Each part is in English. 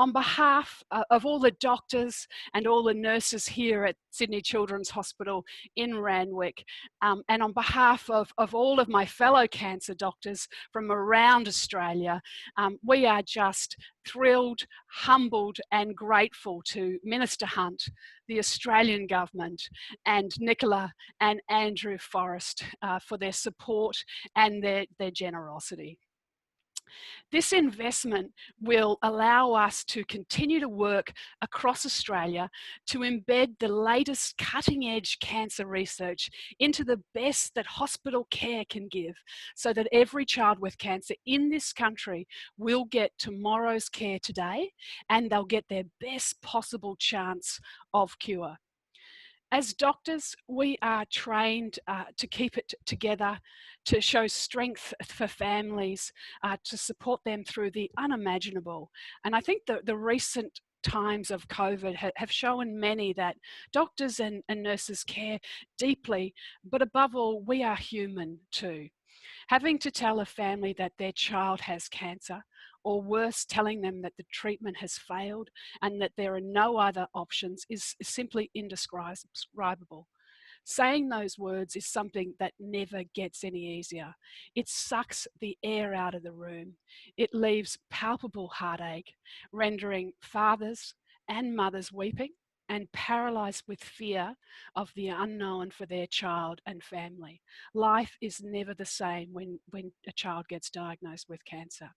On behalf of all the doctors and all the nurses here at Sydney Children's Hospital in Randwick, and on behalf of all of my fellow cancer doctors from around Australia, we are just thrilled, humbled and grateful to Minister Hunt, the Australian Government, and Nicola and Andrew Forrest for their support and their generosity. This investment will allow us to continue to work across Australia to embed the latest cutting-edge cancer research into the best that hospital care can give, so that every child with cancer in this country will get tomorrow's care today, and they'll get their best possible chance of cure. As doctors, we are trained to keep it together, to show strength for families, to support them through the unimaginable. And I think the recent times of COVID have shown many that doctors and nurses care deeply, but above all, we are human too. Having to tell a family that their child has cancer, or worse, telling them that the treatment has failed and that there are no other options is simply indescribable. Saying those words is something that never gets any easier. It sucks the air out of the room. It leaves palpable heartache, rendering fathers and mothers weeping and paralysed with fear of the unknown for their child and family. Life is never the same when a child gets diagnosed with cancer.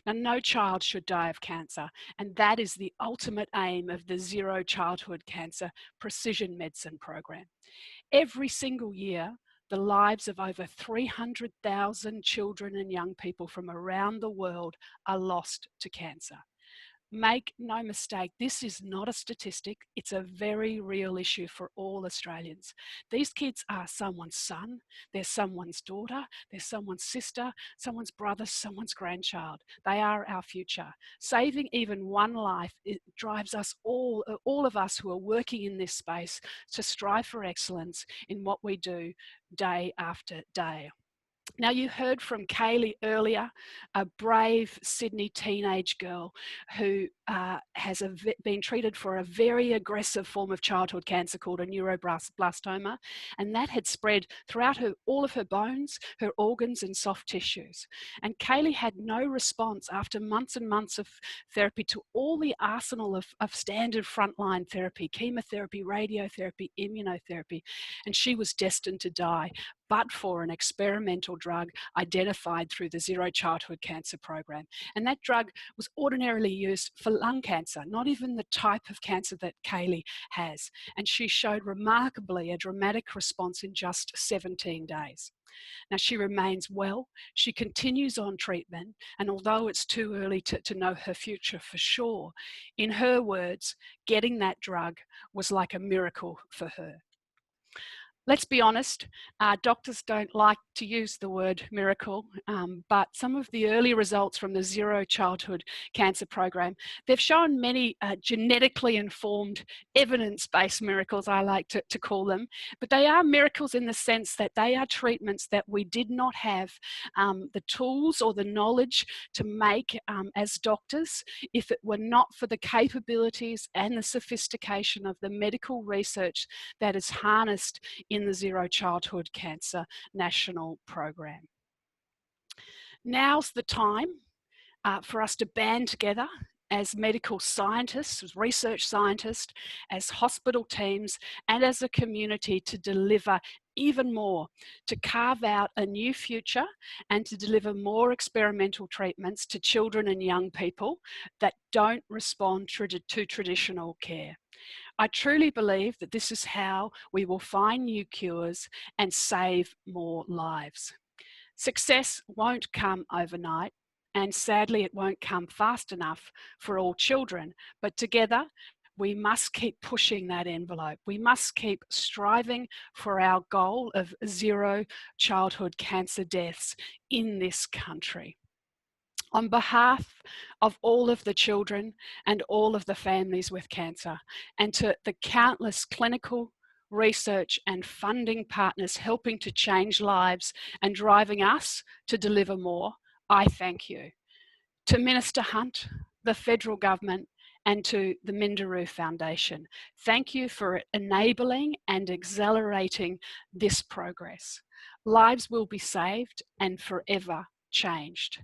Now, no child should die of cancer, and that is the ultimate aim of the Zero Childhood Cancer Precision Medicine program. Every single year, the lives of over 300,000 children and young people from around the world are lost to cancer. Make no mistake, this is not a statistic. It's a very real issue for all Australians. These kids are someone's son, they're someone's daughter, they're someone's sister, someone's brother, someone's grandchild. They are our future. Saving even one life, it drives us all of us who are working in this space to strive for excellence in what we do day after day. Now, you heard from Kaylee earlier, a brave Sydney teenage girl who has been treated for a very aggressive form of childhood cancer called a neuroblastoma, and that had spread throughout all of her bones, her organs and soft tissues. And Kaylee had no response after months and months of therapy to all the arsenal of standard frontline therapy, chemotherapy, radiotherapy, immunotherapy, and she was destined to die, but for an experimental drug identified through the Zero Childhood Cancer program. And that drug was ordinarily used for lung cancer, not even the type of cancer that Kaylee has. And she showed remarkably a dramatic response in just 17 days. Now, she remains well, she continues on treatment, and although it's too early to know her future for sure, in her words, getting that drug was like a miracle for her. Let's be honest, doctors don't like to use the word miracle, but some of the early results from the Zero Childhood Cancer program, they've shown many genetically informed, evidence-based miracles, I like to call them, but they are miracles in the sense that they are treatments that we did not have the tools or the knowledge to make as doctors if it were not for the capabilities and the sophistication of the medical research that is harnessed in the Zero Childhood Cancer National Program. Now's the time for us to band together as medical scientists, as research scientists, as hospital teams, and as a community to deliver even more, to carve out a new future and to deliver more experimental treatments to children and young people that don't respond to traditional care. I truly believe that this is how we will find new cures and save more lives. Success won't come overnight, and sadly it won't come fast enough for all children, but together we must keep pushing that envelope. We must keep striving for our goal of zero childhood cancer deaths in this country. On behalf of all of the children and all of the families with cancer, and to the countless clinical, research and funding partners helping to change lives and driving us to deliver more, I thank you. To Minister Hunt, the federal government and to the Minderoo Foundation. Thank you for enabling and accelerating this progress. Lives will be saved and forever changed.